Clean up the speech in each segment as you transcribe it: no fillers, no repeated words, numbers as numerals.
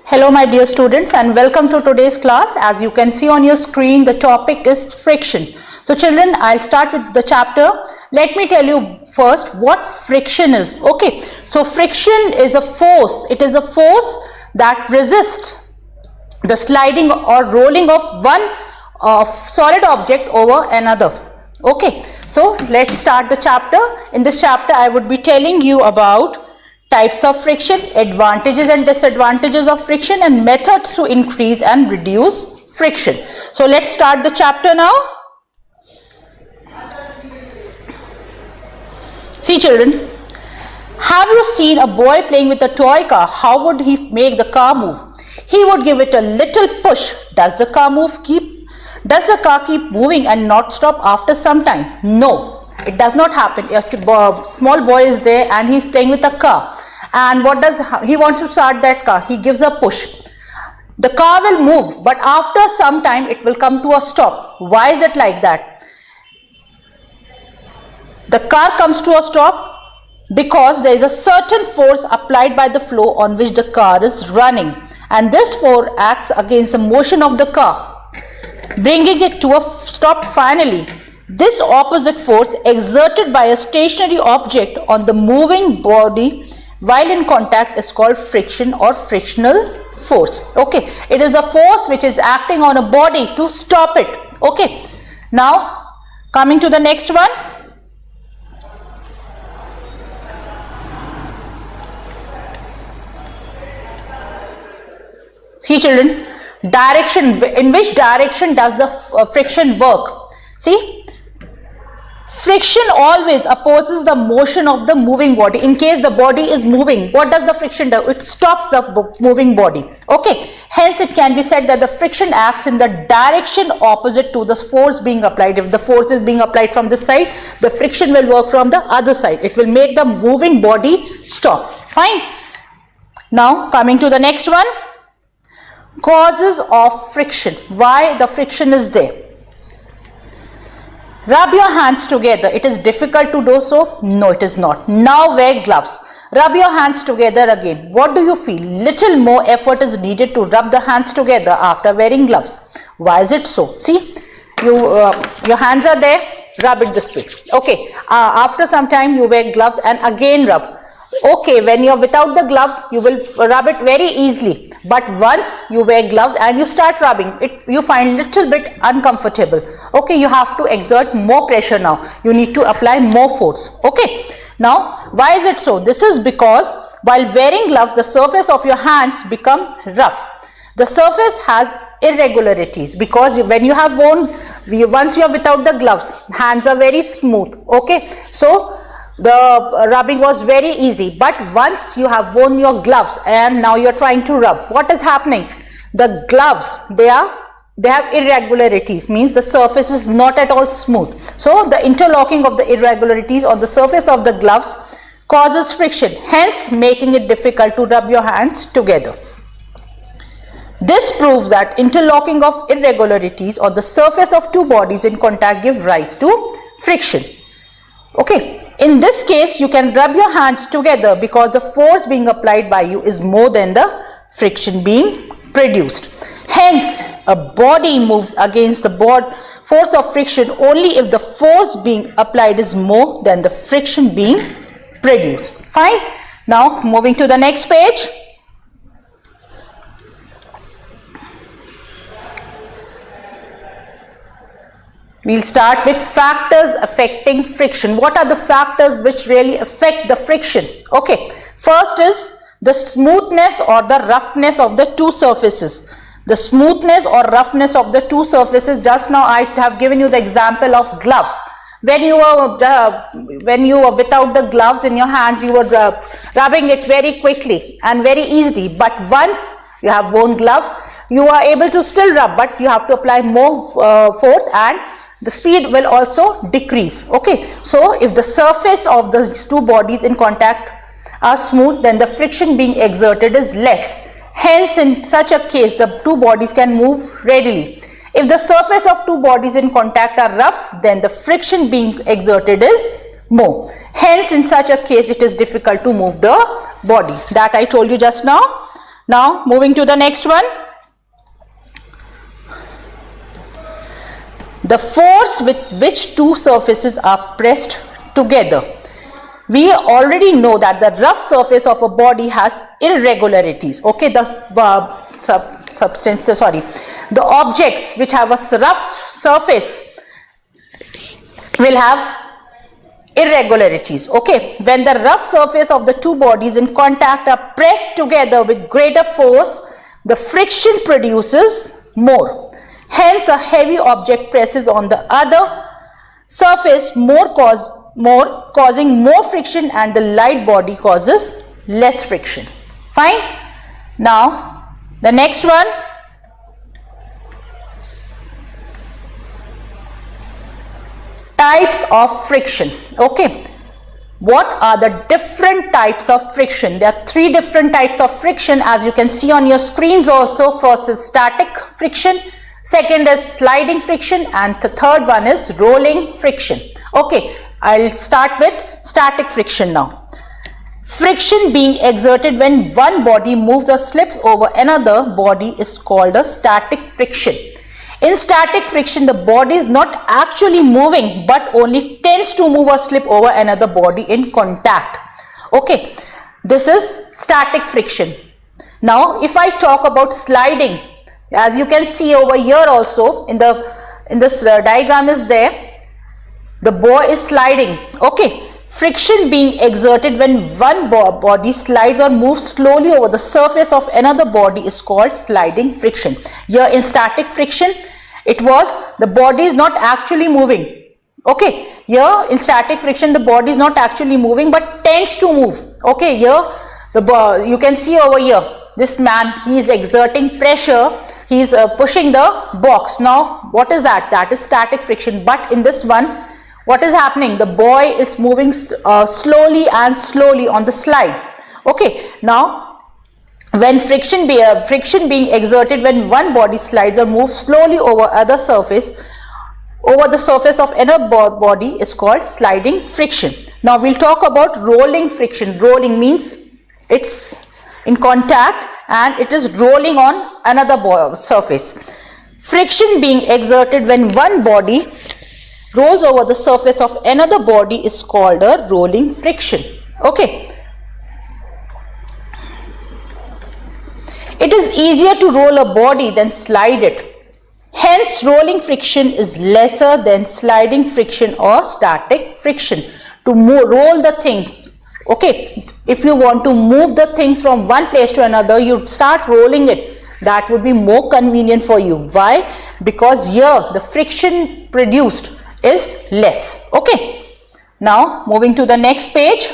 Hello my dear students and welcome to today's class. As you can see on your screen, the topic is friction. So children, I'll start with the chapter. Let me tell you first what friction is. Okay, so friction is a force. It is a force that resists the sliding or rolling of one solid object over another. Okay, so let's start the chapter. In this chapter, I would be telling you about types of friction, advantages and disadvantages of friction, and methods to increase and reduce friction. So let's start the chapter now. See children, have you seen a boy playing with a toy car? How would he make the car move? He would give it a little push. Does the car keep moving and not stop after some time? No. It does not happen. A small boy is there and he's playing with a car, and he wants to start that car. He gives a push. The car will move, but after some time it will come to a stop. Why is it like that? The car comes to a stop because there is a certain force applied by the flow on which the car is running, and this force acts against the motion of the car, bringing it to a stop finally. This opposite force exerted by a stationary object on the moving body while in contact is called friction or frictional force. Okay, it is a force which is acting on a body to stop it. Okay, now coming to the next one. See children, direction. In which direction does the friction work? See, friction always opposes the motion of the moving body. In case the body is moving, what does the friction do? It stops the moving body. Okay, hence it can be said that the friction acts in the direction opposite to the force being applied. If the force is being applied from this side, the friction will work from the other side. It will make the moving body stop. Fine. Now coming to the next one. Causes of friction. Why the friction is there? Rub your hands together. It is difficult to do so? No, it is not. Now wear gloves. Rub your hands together again. What do you feel? Little more effort is needed to rub the hands together after wearing gloves. Why is it so? See, your hands are there. Rub it this way. Okay. After some time you wear gloves and again rub. Okay, when you are without the gloves, you will rub it very easily. But once you wear gloves and you start rubbing it, you find little bit uncomfortable. Okay, you have to exert more pressure now. You need to apply more force. Okay, now why is it so? This is because while wearing gloves, the surface of your hands become rough. The surface has irregularities because when you have once you are without the gloves, hands are very smooth. Okay, so the rubbing was very easy, but once you have worn your gloves and now you are trying to rub, what is happening? The gloves, they have irregularities, means the surface is not at all smooth. So the interlocking of the irregularities on the surface of the gloves causes friction, hence making it difficult to rub your hands together. This proves that interlocking of irregularities on the surface of two bodies in contact give rise to friction. Okay. In this case, you can rub your hands together because the force being applied by you is more than the friction being produced. Hence, a body moves against the force of friction only if the force being applied is more than the friction being produced. Fine. Now, moving to the next page. We'll start with factors affecting friction. What are the factors which really affect the friction? Okay, first is the smoothness or the roughness of the two surfaces. The smoothness or roughness of the two surfaces. Just now I have given you the example of gloves. When you were without the gloves in your hands, you were rubbing it very quickly and very easily. But once you have worn gloves, you are able to still rub, but you have to apply more force and the speed will also decrease. Okay, so if the surface of the two bodies in contact are smooth, then the friction being exerted is less. Hence, in such a case, the two bodies can move readily. If the surface of two bodies in contact are rough, then the friction being exerted is more. Hence, in such a case, it is difficult to move the body. That I told you just now. Now moving to the next one. The force with which two surfaces are pressed together. We already know that the rough surface of a body has irregularities. Okay, the the objects which have a rough surface will have irregularities. Okay, when the rough surface of the two bodies in contact are pressed together with greater force, the friction produces more. Hence, a heavy object presses on the other surface causing more friction, and the light body causes less friction. Fine. Now, the next one. Types of friction. Okay. What are the different types of friction? There are three different types of friction, as you can see on your screens also. First is static friction. Second is sliding friction, and the third one is rolling friction. Okay, I'll start with static friction now. Friction being exerted when one body moves or slips over another body is called a static friction. In static friction, the body is not actually moving but only tends to move or slip over another body in contact. Okay, this is static friction. Now, if I talk about sliding, as you can see over here also in this diagram is there, the boy is sliding. Okay, friction being exerted when one body slides or moves slowly over the surface of another body is called sliding friction. Here in static friction, it was the body is not actually moving. Okay, here in static friction, the body is not actually moving but tends to move. Okay, here you can see over here, this man, he is exerting pressure. He is pushing the box. Now, what is that? That is static friction. But in this one, what is happening? The boy is moving slowly on the slide. Okay. Now, when friction being exerted when one body slides or moves slowly over the surface of another body is called sliding friction. Now, we'll talk about rolling friction. Rolling means it's in contact and it is rolling on another surface. Friction being exerted when one body rolls over the surface of another body is called a rolling friction. Okay. It is easier to roll a body than slide it. Hence, rolling friction is lesser than sliding friction or static friction. To roll the things, okay, if you want to move the things from one place to another, you start rolling it. That would be more convenient for you. Why? Because here the friction produced is less. Okay. Now, moving to the next page.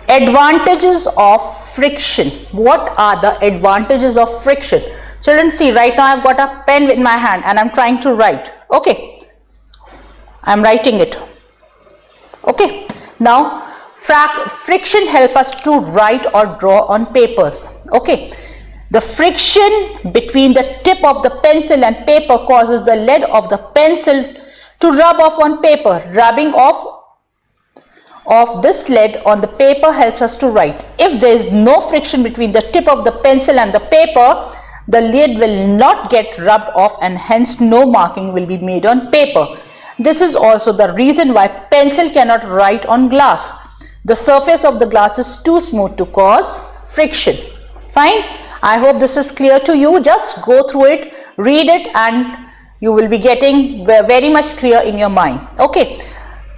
Advantages of friction. What are the advantages of friction? Children, see, right now I've got a pen in my hand and I'm trying to write. Okay. I'm writing it. Okay. Now, friction helps us to write or draw on papers. Okay. The friction between the tip of the pencil and paper causes the lead of the pencil to rub off on paper. Rubbing off of this lead on the paper helps us to write. If there is no friction between the tip of the pencil and the paper, the lead will not get rubbed off and hence no marking will be made on paper. This is also the reason why pencil cannot write on glass. The surface of the glass is too smooth to cause friction. Fine. I hope this is clear to you. Just go through it, read it, and you will be getting very much clear in your mind. Okay.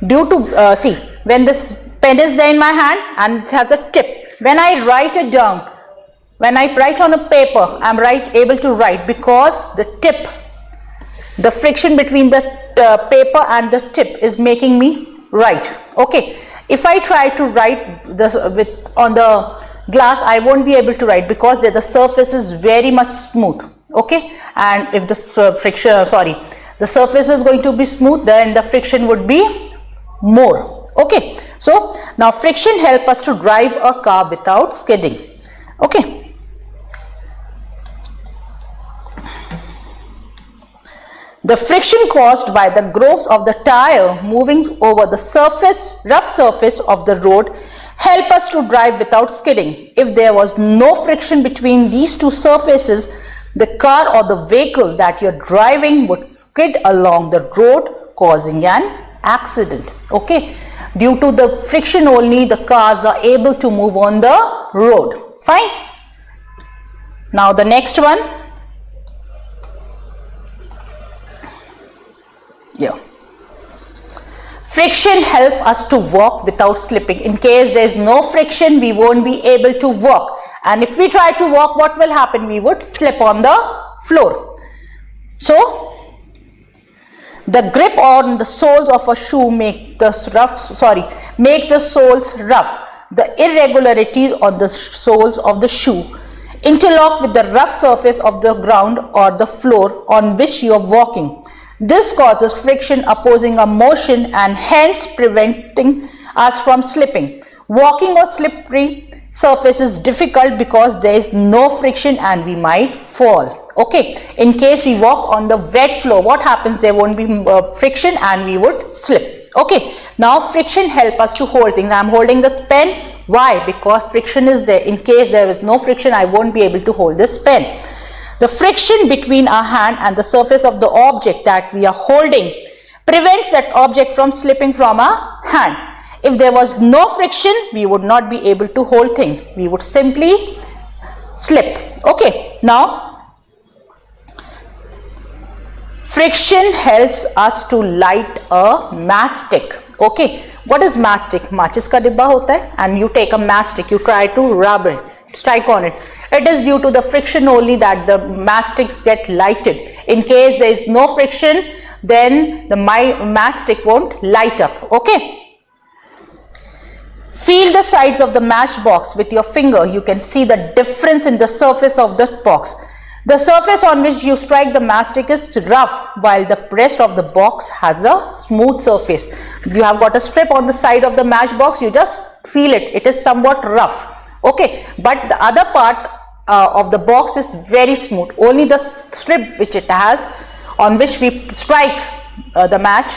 Due to, see, when this pen is there in my hand and it has a tip, when I write it down, when I write on a paper, I'm able to write because the tip, the friction between the paper and the tip is making me write. Okay. If I try to write this on the glass, I won't be able to write because the surface is very much smooth. Okay. And if the the surface is going to be smooth, then the friction would be more. Okay. So now friction helps us to drive a car without skidding. Okay. The friction caused by the grooves of the tire moving over the rough surface of the road help us to drive without skidding. If there was no friction between these two surfaces, the car or the vehicle that you're driving would skid along the road, causing an accident. Okay, due to the friction only, the cars are able to move on the road. Fine. Now the next one. Yeah. Friction help us to walk without slipping. In case there is no friction, we won't be able to walk. And if we try to walk, what will happen? We would slip on the floor. So, the grip on the soles of a shoe make the soles rough. The irregularities on the soles of the shoe interlock with the rough surface of the ground or the floor on which you are walking. This causes friction opposing a motion and hence preventing us from slipping. Walking on slippery surface is difficult because there is no friction and we might fall. Okay, in case we walk on the wet floor, what happens? There won't be friction and we would slip. Okay, now friction help us to hold things. I am holding the pen. Why? Because friction is there. In case there is no friction, I won't be able to hold this pen. The friction between our hand and the surface of the object that we are holding prevents that object from slipping from our hand. If there was no friction, we would not be able to hold things. We would simply slip. Okay, now friction helps us to light a matchstick. Okay, what is matchstick? Matches ka dibba hota hai, and you take a matchstick, you try to rub it, strike on it. It is due to the friction only that the matchsticks get lighted. In case there is no friction, then the matchstick won't light up. Okay. Feel the sides of the matchbox with your finger. You can see the difference in the surface of the box. The surface on which you strike the matchstick is rough, while the rest of the box has a smooth surface. You have got a strip on the side of the matchbox, you just feel it. It is somewhat rough. Okay, but the other part of the box is very smooth. Only the strip which it has, on which we strike the match,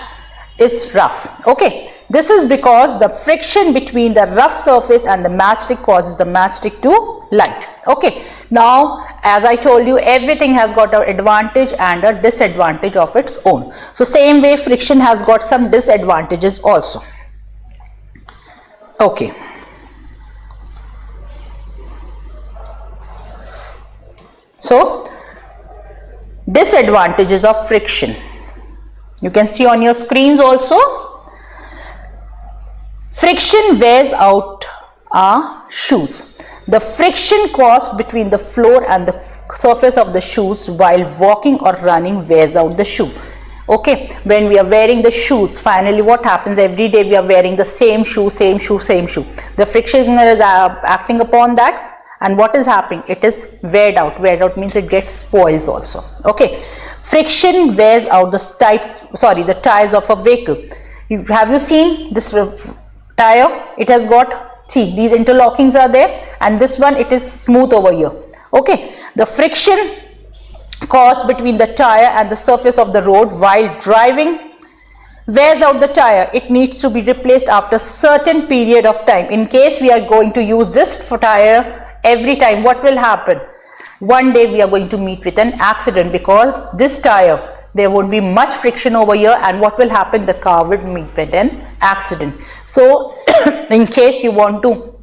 is rough. Okay, this is because the friction between the rough surface and the matchstick causes the matchstick to light. Okay, now as I told you, everything has got an advantage and a disadvantage of its own. So same way, friction has got some disadvantages also. Okay. So disadvantages of friction. You can see on your screens also. Friction wears out our shoes. The friction caused between the floor and the surface of the shoes while walking or running wears out the shoe. Okay, when we are wearing the shoes, finally what happens? Every day we are wearing the same shoe, same shoe, same shoe. The friction is acting upon that, and what is happening? It is weared out. Weared out means it gets spoils also. Okay, friction wears out the tires of a vehicle. Have you seen this tire? It has got, see, these interlockings are there, and this one, it is smooth over here. Okay, the friction caused between the tire and the surface of the road while driving wears out the tire. It needs to be replaced after certain period of time. In case we are going to use this tire every time, what will happen? One day we are going to meet with an accident, because this tire, there won't be much friction over here, and what will happen? The car will meet with an accident. So in case you want to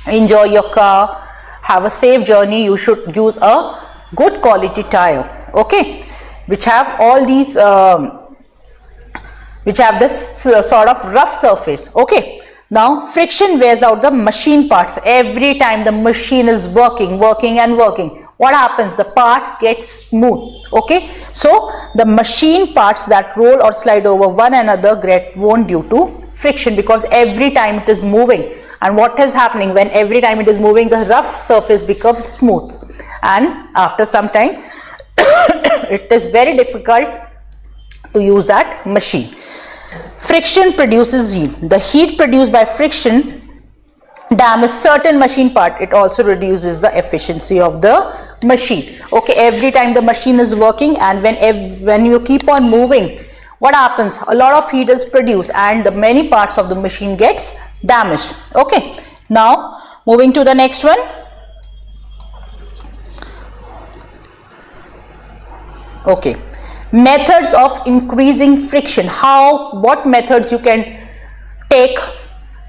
enjoy your car, have a safe journey, you should use a good quality tire, okay, which have all these which have this sort of rough surface. Okay, now friction wears out the machine parts. Every time the machine is working, what happens? The parts get smooth. Okay, so the machine parts that roll or slide over one another get worn due to friction, because every time it is moving. And what is happening? When every time it is moving, the rough surface becomes smooth, and after some time it is very difficult to use that machine. Friction produces heat. The heat produced by friction damages certain machine part. It also reduces the efficiency of the machine. Okay, every time the machine is working, and when you keep on moving, what happens? A lot of heat is produced, and the many parts of the machine gets damaged. Okay, now moving to the next one. Okay, methods of increasing friction. What methods you can take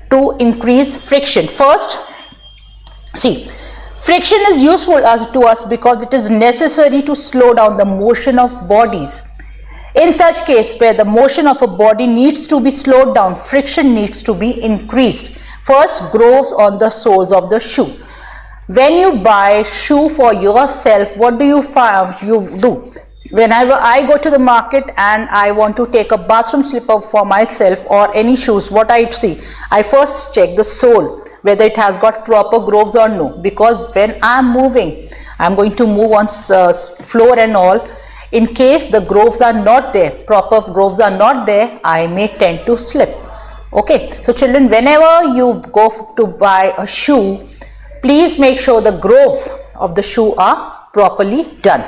to increase friction? First, see, friction is useful to us because it is necessary to slow down the motion of bodies. In such case where the motion of a body needs to be slowed down, friction needs to be increased. First, grooves on the soles of the shoe. When you buy shoe for yourself, what do you do? Whenever I go to the market and I want to take a bathroom slipper for myself or any shoes, what I see, I first check the sole, whether it has got proper grooves or no, because when I am moving, I am going to move on floor and all. In case the grooves are not there, proper grooves are not there, I may tend to slip. Okay, so children, whenever you go to buy a shoe, please make sure the grooves of the shoe are properly done.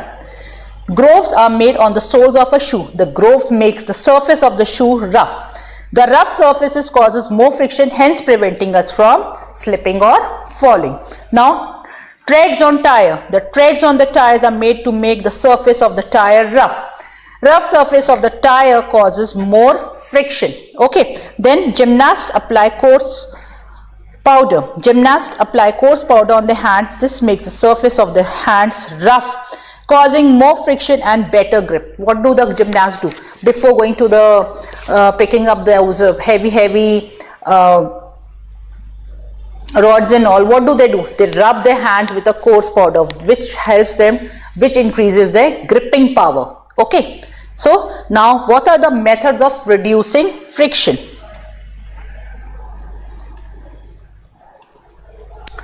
Grooves are made on the soles of a shoe. The grooves makes the surface of the shoe rough. The rough surfaces causes more friction, hence preventing us from slipping or falling. Now, treads on tire. The treads on the tires are made to make the surface of the tire rough. Rough surface of the tire causes more friction. Okay. Then gymnasts apply coarse powder. Gymnasts apply coarse powder on the hands. This makes the surface of the hands rough, causing more friction and better grip. What do the gymnasts do? Before going to the picking up those heavy rods and all, what do? They rub their hands with a coarse powder, which helps them, which increases their gripping power. Okay. So now what are the methods of reducing friction?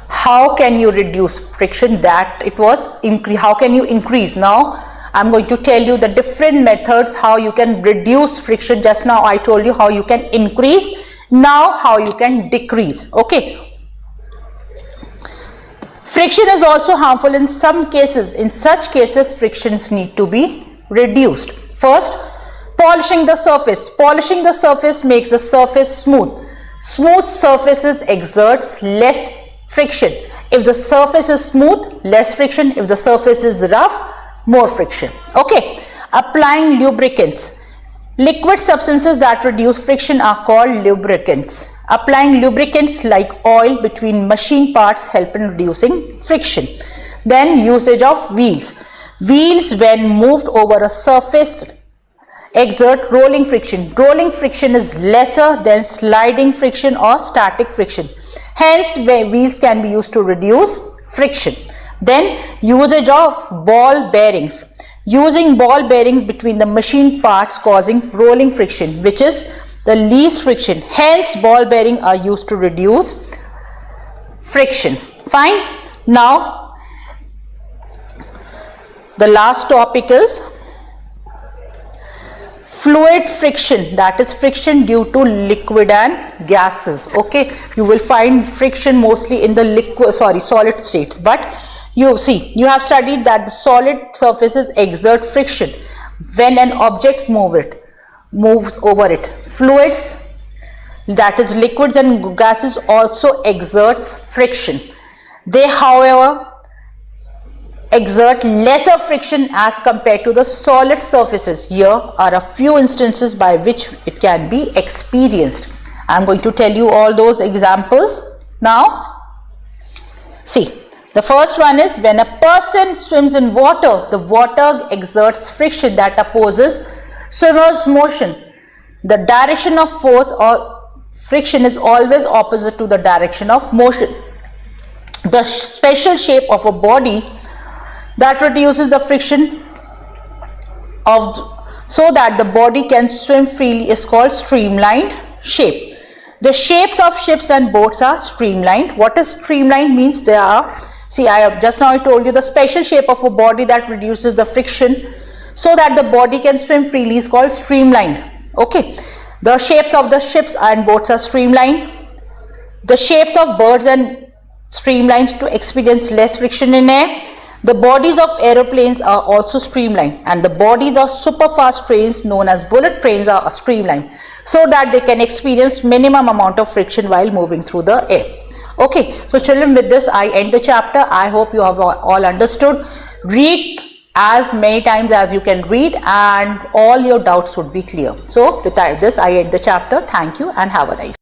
How can you reduce friction that it was increase? How can you increase? Now I'm going to tell you the different methods how you can reduce friction. Just now I told you how you can increase. Now how you can decrease. Okay. Friction is also harmful in some cases. In such cases, frictions need to be reduced. First, polishing the surface. Polishing the surface makes the surface smooth. Smooth surfaces exerts less friction. If the surface is smooth, less friction. If the surface is rough, more friction. Okay. Applying lubricants. Liquid substances that reduce friction are called lubricants. Applying lubricants like oil between machine parts help in reducing friction. Then usage of wheels. Wheels, when moved over a surface, exert rolling friction. Rolling friction is lesser than sliding friction or static friction. Hence, wheels can be used to reduce friction. Then usage of ball bearings. Using ball bearings between the machine parts causing rolling friction, which is the least friction. Hence, ball bearings are used to reduce friction. Fine. Now, the last topic is fluid friction, that is friction due to liquid and gases. Okay, you will find friction mostly in the solid states, but you see, you have studied that the solid surfaces exert friction when an object moves over it. Fluids, that is liquids and gases, also exerts friction. They, however, exert lesser friction as compared to the solid surfaces. Here are a few instances by which it can be experienced. I am going to tell you all those examples now. See, the first one is when a person swims in water, the water exerts friction that opposes swimmer's motion. The direction of force or friction is always opposite to the direction of motion. The special shape of a body that reduces the friction so that the body can swim freely is called streamlined shape. The shapes of ships and boats are streamlined. What is streamlined means? They are, see, just now I told you the special shape of a body that reduces the friction so that the body can swim freely is called streamlined. Okay, the shapes of the ships and boats are streamlined. The shapes of birds and streamlined to experience less friction in air. The bodies of aeroplanes are also streamlined, and the bodies of superfast trains known as bullet trains are streamlined so that they can experience minimum amount of friction while moving through the air. Okay, so children, with this I end the chapter. I hope you have all understood. Read as many times as you can read and all your doubts would be clear. So with this I end the chapter. Thank you and have a nice day.